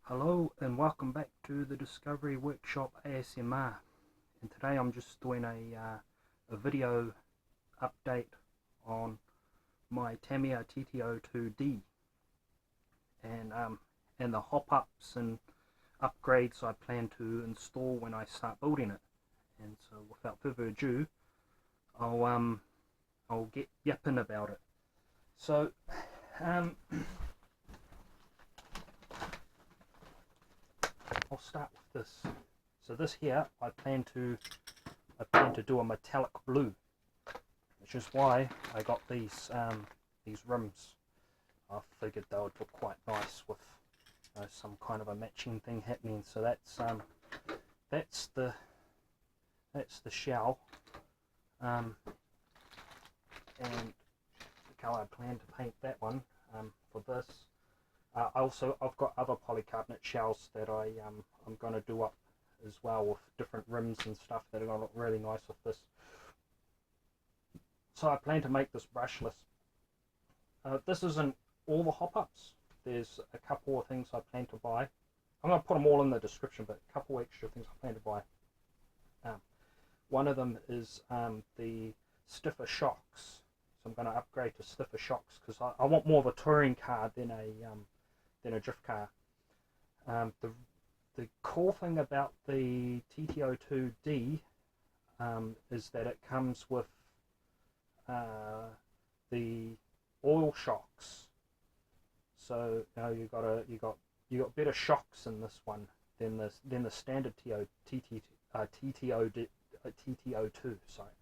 Hello and welcome back to the Discovery Workshop ASMR, and today I'm just doing a video update on my Tamiya TT02D and the hop-ups and upgrades I plan to install when I start building it. And so without further ado, I'll get yapping about it. So I'll start with this. So this here, I plan to do a metallic blue, which is why I got these rims. I figured they would look quite nice with some kind of a matching thing happening. So that's the shell, and the colour I plan to paint that one for this. I've got other polycarbonate shells that I'm going to do up as well with different rims and stuff that are going to look really nice with this. So I plan to make this brushless. This isn't all the hop-ups. There's a couple of things I plan to buy. I'm going to put them all in the description, but a couple extra things I plan to buy. One of them is the stiffer shocks. So I'm going to upgrade to stiffer shocks because I want more of a touring car than a drift car. The cool thing about the TT02D is that it comes with the oil shocks. So you got better shocks in this one than the standard TT02. Sorry.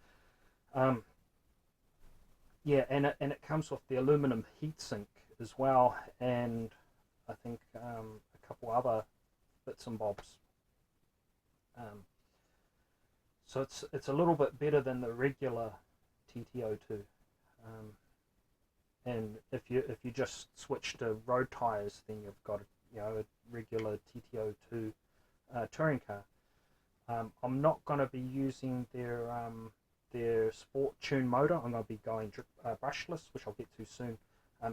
Yeah, and it comes with the aluminum heatsink as well, and I think a couple other bits and bobs. So it's a little bit better than the regular TT02. And if you just switch to road tires, then you've got a regular TT02 touring car. I'm not going to be using their sport tune motor. I'm going to be going brushless, which I'll get to soon.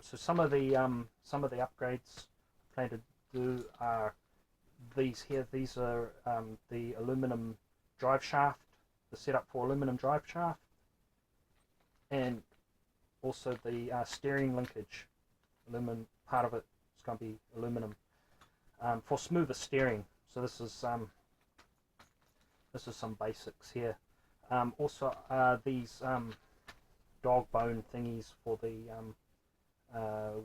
So some of the upgrades I plan to do are these here. These are the aluminum drive shaft, the setup for aluminum drive shaft, and also the steering linkage. Aluminum part of it is going to be aluminum for smoother steering. So this is some basics here. Also these dog bone thingies for the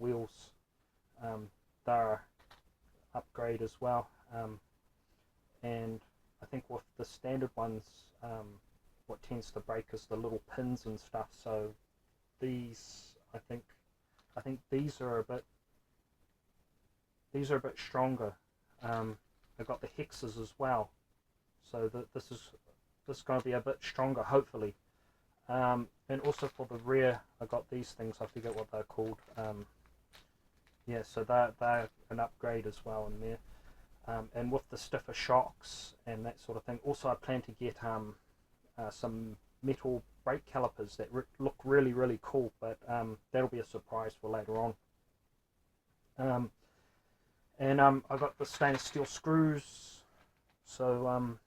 wheels, they're upgrade as well, and I think with the standard ones, what tends to break is the little pins and stuff. So these, I think these are a bit stronger. I've got the hexes as well, so that this is going to be a bit stronger, hopefully. And also for the rear, I got these things. I forget what they're called. Yeah, so they're an upgrade as well in there. And with the stiffer shocks and that sort of thing. Also, I plan to get some metal brake calipers that look really cool, but that'll be a surprise for later on. And I got the stainless steel screws. So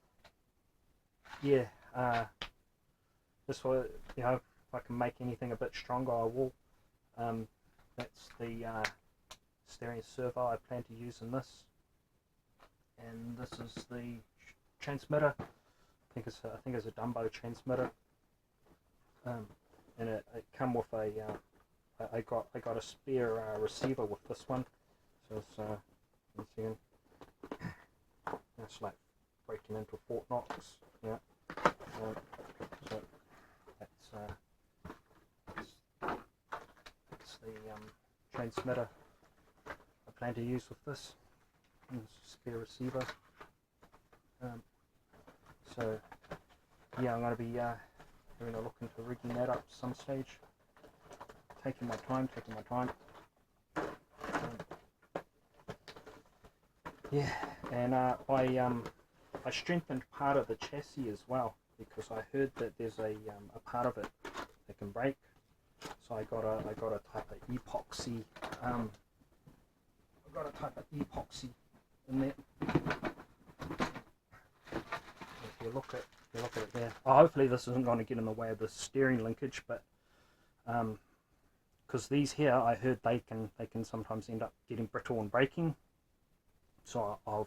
yeah, this will, if I can make anything a bit stronger, I will. That's the steering servo I plan to use in this, and this is the transmitter. I think it's a Dumbo transmitter, and it come with a I got a spare receiver with this one. So it's once again, it's like breaking into Fort Knox. Yeah. So that's the transmitter I plan to use with this. And spare receiver. So yeah, I'm going to be having a look into rigging that up some stage. Taking my time. Yeah, and I strengthened part of the chassis as well, because I heard that there's a part of it that can break. So I got a type of epoxy. in there. If you look at it there. Oh, hopefully this isn't going to get in the way of the steering linkage, but because these here, I heard they can sometimes end up getting brittle and breaking. So I've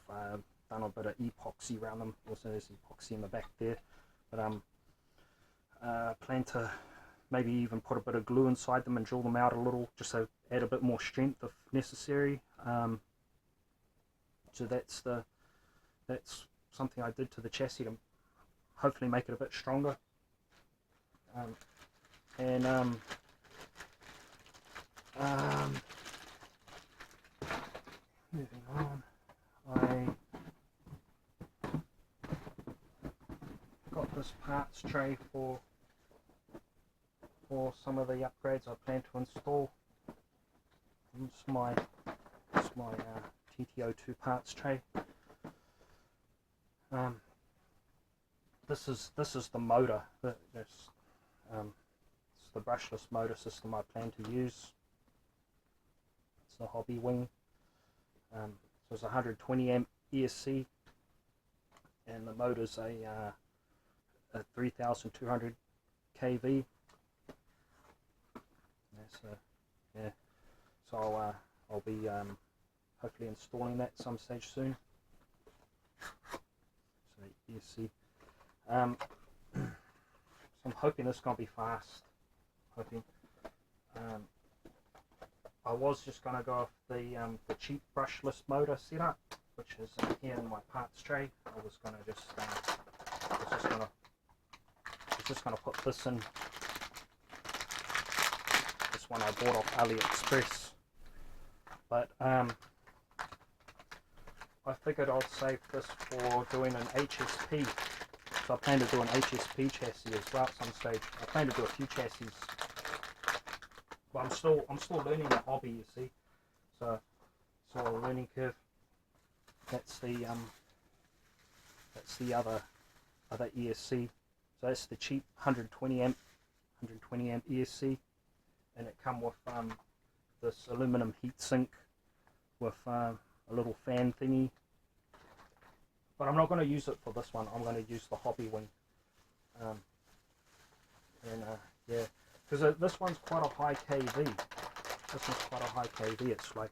done a bit of epoxy around them. Also, there's epoxy in the back there, but plan to maybe even put a bit of glue inside them and drill them out a little, just to add a bit more strength if necessary. So that's something I did to the chassis to hopefully make it a bit stronger. Moving on, I got this parts tray for some of the upgrades I plan to install. It's my TT02 parts tray. This is the motor. It's the brushless motor system I plan to use. It's the hobby wing. So it's 120 amp ESC, and the motor's a 3200 kV. Yeah, so I'll be hopefully installing that some stage soon. So ESC. So I'm hoping this is going to be fast. I was just going to go off the cheap brushless motor setup, which is here in my parts tray. I was going to just put this in. This one I bought off AliExpress, but I figured I'll save this for doing an HSP. So I plan to do an HSP chassis as well at some stage. I plan to do a few chassis, but I'm still learning the hobby, you see. So a learning curve. That's the other ESC. So that's the cheap 120 amp ESC, and it come with this aluminum heatsink with a little fan thingy. But I'm not going to use it for this one. I'm going to use the hobby wing. Yeah, because this one's quite a high kV. This one's quite a high kV. It's like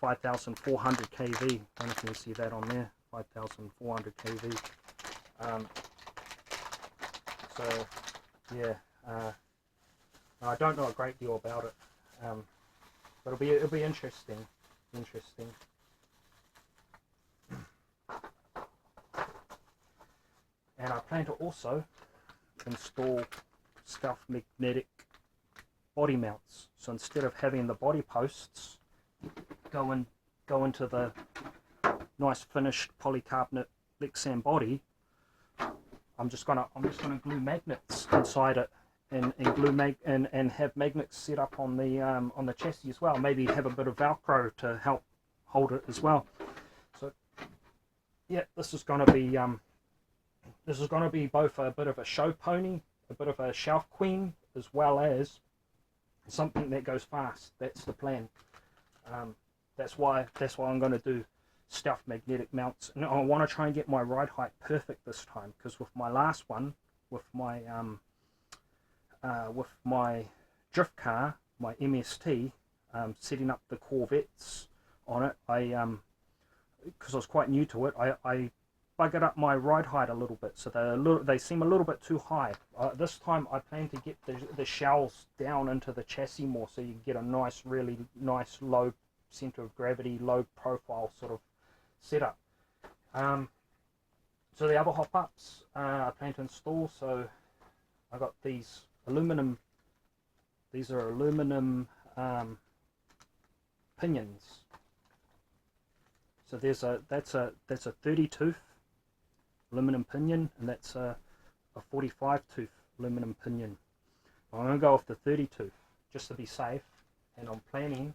5,400 kV. I don't know if you can see that on there. 5,400 kV. So yeah, I don't know a great deal about it, but it'll be interesting. And I plan to also install scuff magnetic body mounts. So instead of having the body posts go into the nice finished polycarbonate Lexan body, I'm just gonna glue magnets inside it, and have magnets set up on the chassis as well. Maybe have a bit of Velcro to help hold it as well. So yeah, this is gonna be both a bit of a show pony, a bit of a shelf queen, as well as something that goes fast. That's the plan. That's why I'm going to do stealth magnetic mounts, and I want to try and get my ride height perfect this time, because with my last one, with my drift car, my MST, setting up the Corvettes on it, because I was quite new to it, I buggered up my ride height a little bit, so they seem a little bit too high. This time I plan to get the shells down into the chassis more, so you get a nice, really nice low center of gravity, low profile sort of setup. So the other hop-ups I plan to install, so I got these aluminum, these are aluminum pinions. So that's a 30 tooth aluminum pinion, and that's a 45 tooth aluminum pinion. I'm going to go with the 30 tooth just to be safe, and I'm planning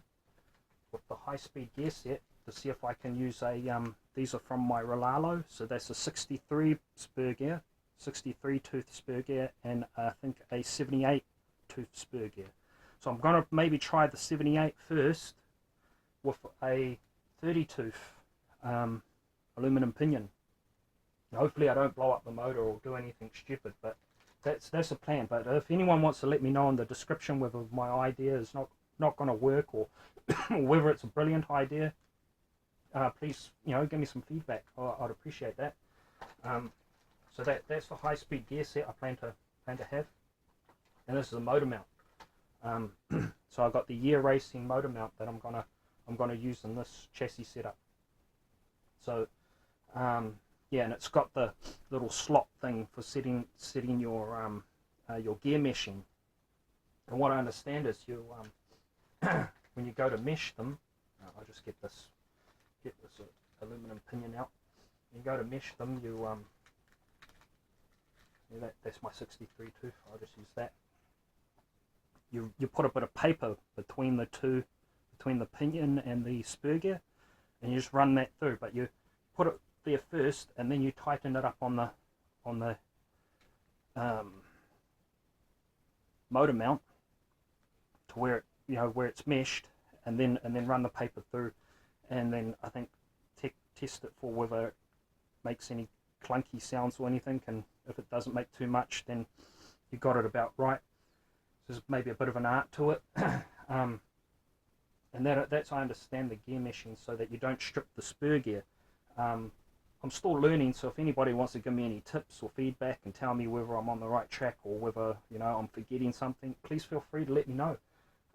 with the high speed gear set to see if I can use these are from my Rlaarlo, so that's a 63 spur-gear, 63 tooth spur-gear, and I think a 78 tooth spur-gear. So I'm going to maybe try the 78 first with a 30 tooth aluminum pinion. Hopefully I don't blow up the motor or do anything stupid, but that's the plan. But if anyone wants to let me know in the description whether my idea is not going to work, or whether it's a brilliant idea, please, you know, give me some feedback. I'd appreciate that. So that's the high-speed gear set I plan to have, and this is a motor mount. So I've got the year racing motor mount that I'm gonna use in this chassis setup. So yeah, and it's got the little slot thing for setting your gear meshing. And what I understand is you when you go to mesh them, I'll just get this aluminum pinion out. You go to mesh them, you yeah, that's my 63 tooth. I'll just use that. You put a bit of paper between the two, between the pinion and the spur gear, and you just run that through. But you put it there first, and then you tighten it up on the motor mount to where it, you know, where it's meshed, and then run the paper through, and then I think test it for whether it makes any clunky sounds or anything, and if it doesn't make too much, then you got it about right. So there's maybe a bit of an art to it. And that's I understand the gear meshing, so that you don't strip the spur gear. I'm still learning, so if anybody wants to give me any tips or feedback and tell me whether I'm on the right track or whether, you know, I'm forgetting something, please feel free to let me know,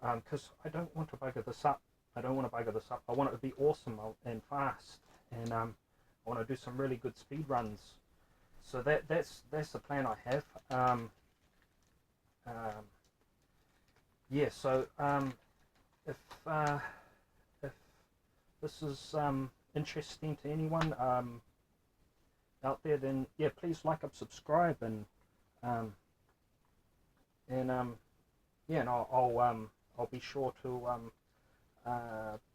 because I don't want to bugger this up. I want it to be awesome and fast, and I want to do some really good speed runs. So that's the plan I have. Yeah, so if this is interesting to anyone out there, then yeah, please like and subscribe, and yeah, and I'll be sure to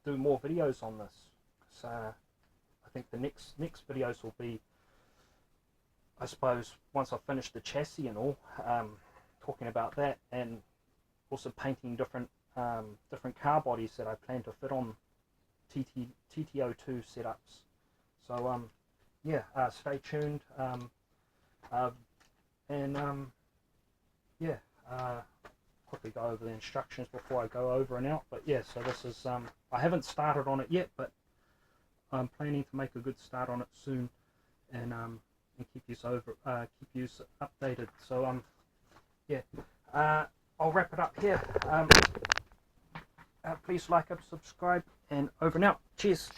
do more videos on this. So I think the next videos will be, I suppose, once I finish the chassis and all, talking about that, and also painting different car bodies that I plan to fit on TT02 setups. So yeah, stay tuned, and yeah, quickly go over the instructions before I go over and out. But yeah, so this is I haven't started on it yet, but I'm planning to make a good start on it soon, and keep you updated. So yeah, I'll wrap it up here. Please like and subscribe, and over and out. Cheers.